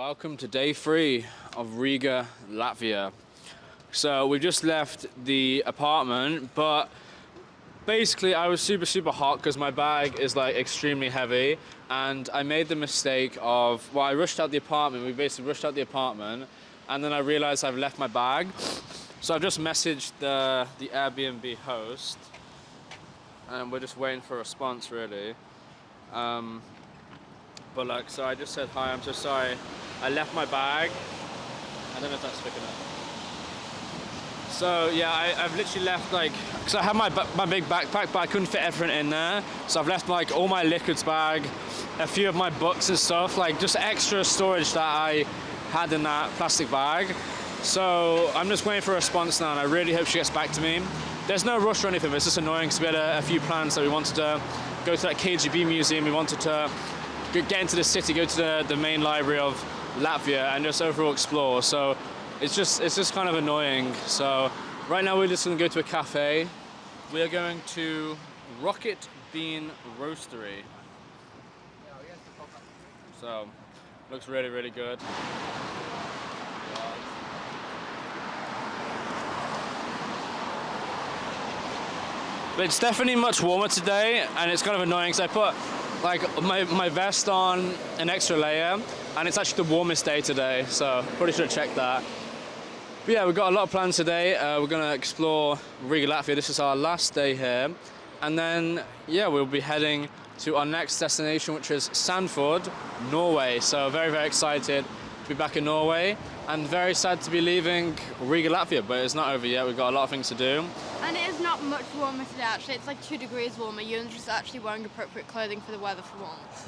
Welcome to day 3 of Riga, Latvia. So we just left the apartment, but basically I was super hot because my bag is like extremely heavy, and I made the mistake of, well, I rushed out the apartment. We basically rushed out the apartment, and then I realized I've left my bag. So I've just messaged the Airbnb host, and we're just waiting for a response really. But like, so I just said, hi, I'm so sorry, I left my bag. I don't know if that's picking up. So yeah, I've literally left like, because I have my big backpack, but I couldn't fit everything in there. So I've left like all my liquids bag, a few of my books and stuff, like just extra storage that I had in that plastic bag. So I'm just waiting for a response now, and I really hope she gets back to me. There's no rush or anything, but it's just annoying because we had a few plans that we wanted to go to that KGB museum. We wanted to get into the city, go to the main library of Latvia, and just overall explore. So it's just kind of annoying. So right now we're just going to go to a cafe. We are going to Rocket Bean Roastery. So looks really good. But it's definitely much warmer today, and it's kind of annoying because I put like my vest on an extra layer, and it's actually the warmest day today, so probably should have checked that. But yeah, we've got a lot of plans today. We're going to explore Riga, Latvia. This is our last day here, and then yeah, we'll be heading to our next destination, which is Sandford, Norway. So very excited to be back in Norway, and very sad to be leaving Riga, Latvia, but it's not over yet. We've got a lot of things to do. And it is not much warmer today, actually. It's like 2 degrees warmer. You're just actually wearing appropriate clothing for the weather for once.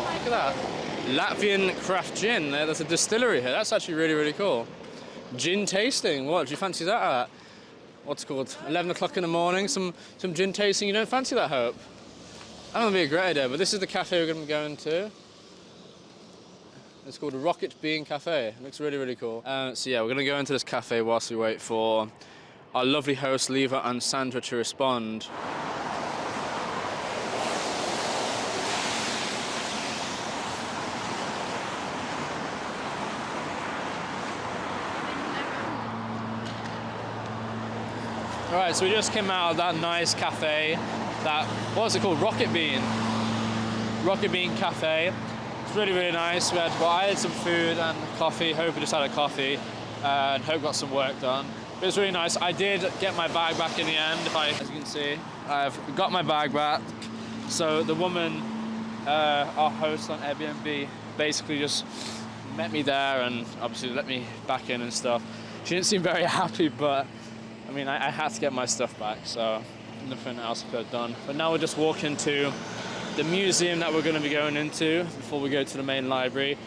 Look at that. Latvian craft gin. There's a distillery here. That's actually really cool. Gin tasting. What do you fancy that at? What's it called? 11 o'clock in the morning. Some gin tasting. You don't fancy that, Hope? That would be a great idea, but this is the cafe we're going to be going to. It's called Rocket Bean Cafe. It looks really cool. So yeah, we're going to go into this cafe whilst we wait for our lovely hosts, Leva and Sandra, to respond. Alright, so we just came out of that nice cafe. What's it called? Rocket Bean Cafe. It's really nice. I had some food and coffee. Hope just had a coffee, and Hope got some work done. But it was really nice. I did get my bag back in the end. As you can see, I've got my bag back. So the woman, our host on Airbnb, basically just met me there and obviously let me back in and stuff. She didn't seem very happy, but I mean, I had to get my stuff back, so nothing else I could have done. But now we're just walking to the museum that we're going to be going into before we go to the main library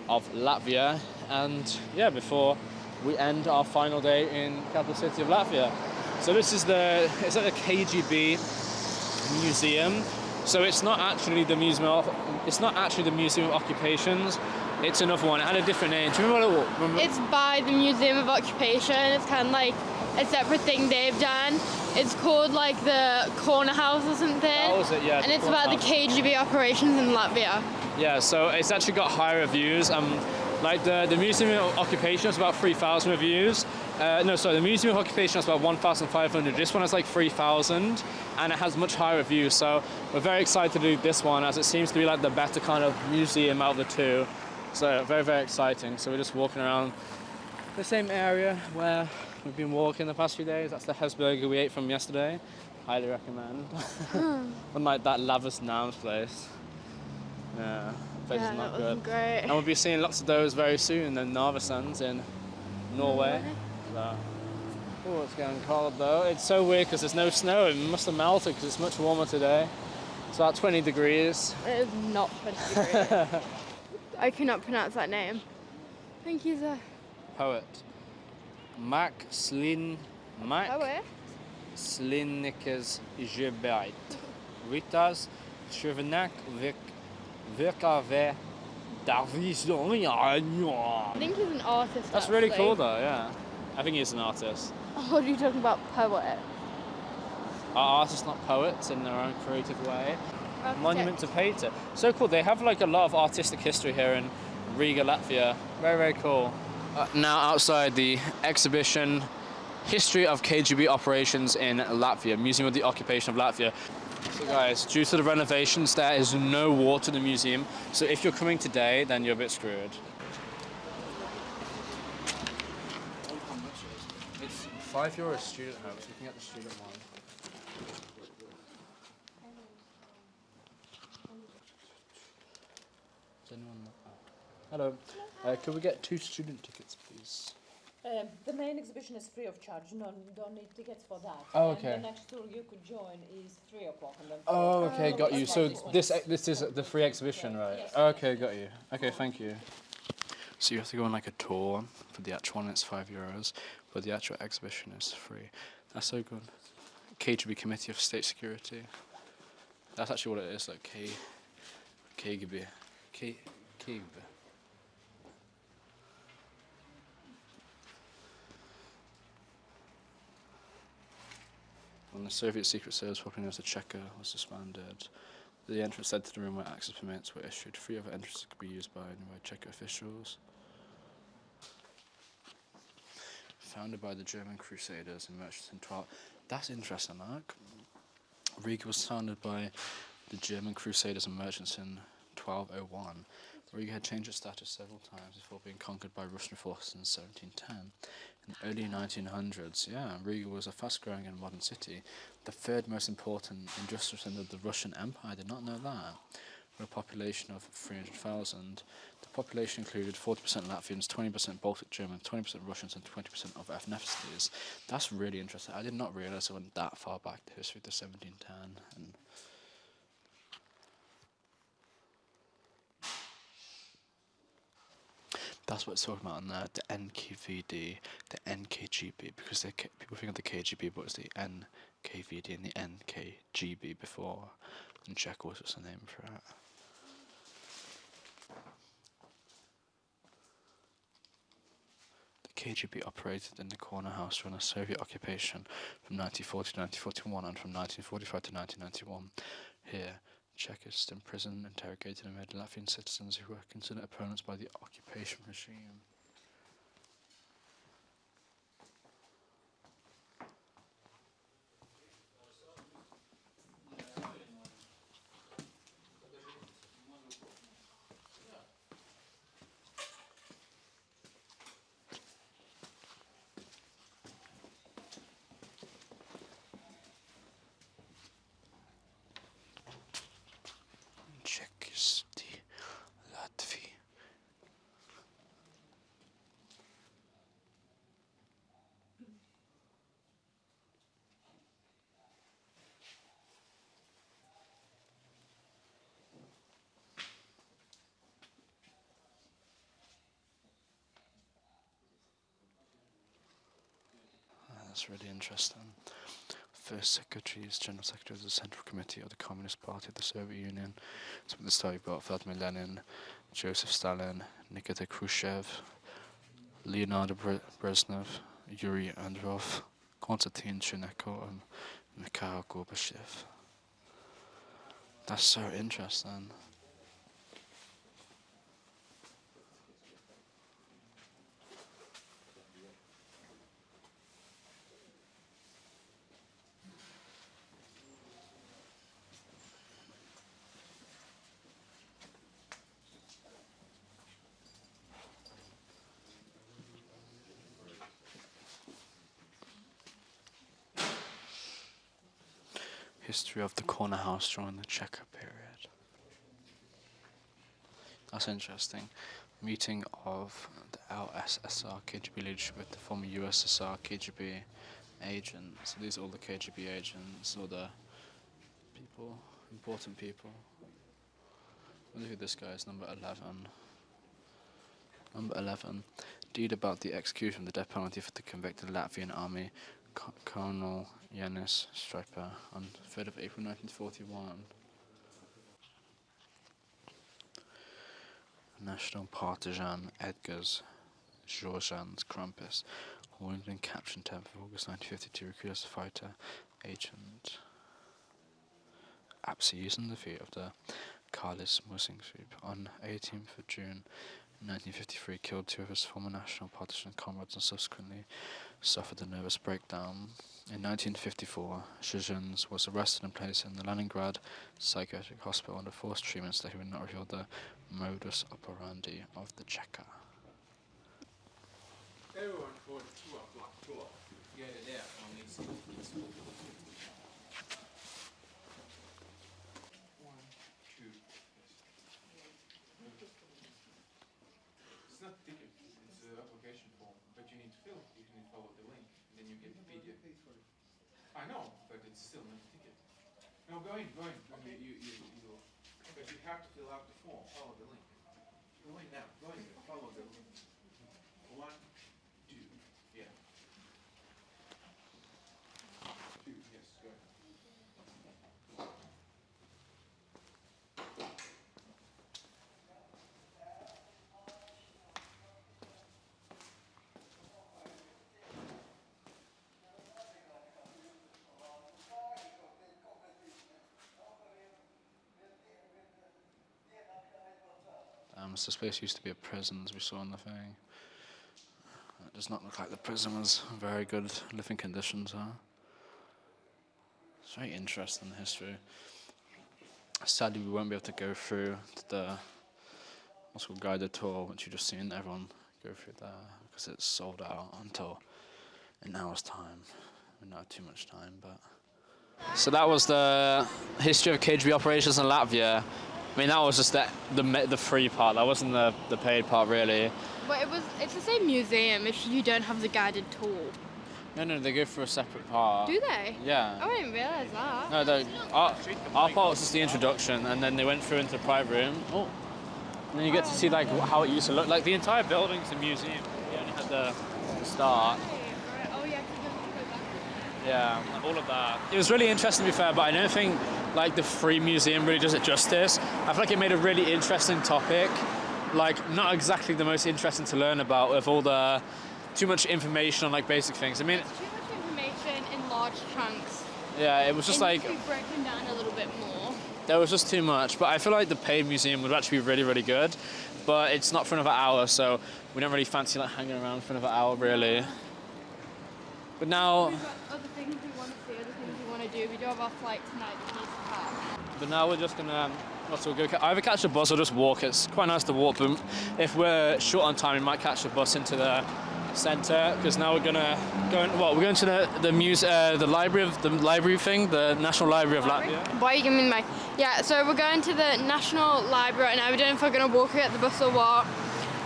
of Latvia, and yeah, before we end our final day in the capital city of Latvia. So this is it's like a KGB museum. So it's not actually the Museum of Occupations. It's another one. It had a different name. Do you remember what it was? It's by the Museum of Occupation. It's kind of like a separate thing they've done. It's called like the Corner House or something. Oh, is it? Yeah. And it's about the KGB operations in Latvia. Yeah, so it's actually got higher reviews. Like the Museum of Occupation has about 3,000 reviews. The Museum of Occupation has about 1,500. This one has like 3,000, and it has much higher reviews. So we're very excited to do this one, as it seems to be like the better kind of museum out of the two. So very exciting. So we're just walking around the same area where we've been walking the past few days. That's the Hesburger we ate from yesterday. Highly recommend. Unlike that Lavas Nam's place. Yeah, the place is not good. Great. And we'll be seeing lots of those very soon. The Narvasands in Norway. So, oh, it's getting cold though. It's so weird because there's no snow. It must have melted because it's much warmer today. It's about 20 degrees. It is not 20 degrees. I cannot pronounce that name. Thank you, sir. Poet. Mac Slinnikas Jebait. Ritas Shrivenak Vikave Davis. I think he's an artist. That's really cool though, yeah. I think he's an artist. What are you talking about, poet? Are artists not poets in their own creative way? Architect. Monument to Pater. So cool. They have like a lot of artistic history here in Riga, Latvia. Very, very cool. Now outside the exhibition, History of KGB Operations in Latvia, Museum of the Occupation of Latvia. So guys, due to the renovations, there is no water in the museum. So if you're coming today, then you're a bit screwed. It's €5 student house. You can get the student one. Does anyone? Hello. Could we get 2 student tickets, please? The main exhibition is free of charge. No, don't need tickets for that. Oh, okay. And the next tour you could join is 3 o'clock. And then Oh, okay, got you. So this this is the free exhibition, right? Yes. Okay, got you. Okay, thank you. So you have to go on like a tour. For the actual one, it's €5, but the actual exhibition is free. That's so good. KGB Committee of State Security. That's actually what it is, like KGB. KGB. When the Soviet Secret Service properly known as the Cheka was disbanded, the entrance led to the room where access permits were issued. Free other entrances could be used by Cheka officials. Founded by the German Crusaders and merchants in 12... That's interesting, Mark. Riga was founded by the German Crusaders and merchants in 1201. Riga had changed its status several times before being conquered by Russian forces in 1710. In the early 1900s, Riga was a fast-growing and modern city, the third most important industrial centre of the Russian Empire. I did not know that. With a population of 300,000, the population included 40% Latvians, 20% Baltic Germans, 20% Russians, and 20% other ethnicities. That's really interesting. I did not realise it went that far back to history to 1710. And that's what it's talking about in there, the NKVD, the NKGB, because people think of the KGB, but it's the NKVD and the NKGB before, and Czech was just a name for it. The KGB operated in the corner house during the Soviet occupation from 1940 to 1941 and from 1945 to 1991. Here, Chekists imprisoned, interrogated and made Latvian citizens who were considered opponents by the occupation regime. Chekisti, Latvia. That's really interesting. First Secretary is General Secretary of the Central Committee of the Communist Party of the Soviet Union. So at the start you've got Vladimir Lenin, Joseph Stalin, Nikita Khrushchev, Leonard Brezhnev, Yuri Andropov, Konstantin Chernenko, and Mikhail Gorbachev. That's so interesting. History of the corner house during the Cheka period. That's interesting. Meeting of the LSSR KGB leadership with the former USSR KGB agents. So these are all the KGB agents, all the people, important people. Look at this guy, it's number 11. Number 11. Deed about the execution of the death penalty for the convicted Latvian army Colonel Janis Striper on 3rd of April 1941. National Partisan Edgars Georgians Krampus wounded and captured on 10th of August 1952, recruited as a fighter agent. Abscess and defeat of the Carlist Muslim group on 18th of June 1953 killed 2 of his former National Partisan comrades and subsequently suffered a nervous breakdown. In 1954, Shizhins was arrested and placed in the Leningrad Psychiatric Hospital under forced treatments that he would not reveal the modus operandi of the Cheka. Everyone for 2 o'clock. Get it there. It's not a ticket, it's an application form, but you need to fill. You can follow the link, then you get the PDF. I know, but it's still not a ticket. No, go in. But you have to fill out the form, follow the link. Go in now, follow the link. 1, 2, yeah. 2, yes, go ahead. So this place used to be a prison, as we saw in the thing. It does not look like the prison was very good living conditions, huh? It's very interesting history. Sadly, we won't be able to go through the what's called guided tour, which you've just seen everyone go through there, because it's sold out until an hour's time. We don't have too much time, but... So that was the history of KGB operations in Latvia. I mean, that was just the free part. That wasn't the paid part, really. But it's the same museum if you don't have the guided tour. No, they go for a separate part. Do they? Yeah. I didn't realise that. No, our part was just the introduction, and then they went through into the private room. Oh. And then you get to see like how it used to look. Like the entire building's a museum. We only had the start. Right. Oh yeah, because you go back. Yeah, all of that. It was really interesting, to be fair, but I don't think like the free museum really does it justice. I feel like it made a really interesting topic, like not exactly the most interesting to learn about, with all the too much information on like basic things. I mean, it's too much information in large chunks. Yeah, it was just it like needs to be broken down a little bit more. There was just too much, but I feel like the paid museum would actually be really, really good. But it's not for another hour, so we don't really fancy like hanging around for another hour, really. But now. We've got other things we want to see, other things we want to do. We do have our flight tonight that needs to pass. But now we're just gonna go either catch a bus or just walk. It's quite nice to walk, but if we're short on time, we might catch a bus into the centre, because now we're gonna go. We're going to the library thing, the National Library of Latvia. Why are you giving me my? Yeah, so we're going to the National Library right now. We don't know if we're gonna walk or get the bus or what,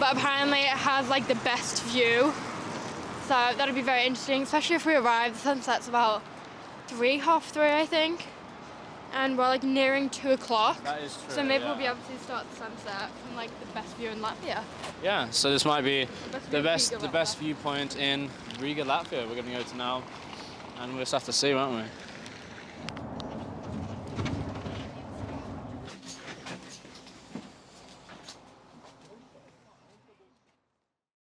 but apparently it has like the best view. So that'll be very interesting, especially if we arrive. The sunset's about 3:30, I think. And we're like nearing 2 o'clock. That is true. So maybe we'll be able to start the sunset from like the best view in Latvia. Yeah, so this might be the best viewpoint in Riga, Latvia. We're going to go to now, and we'll just have to see, won't we?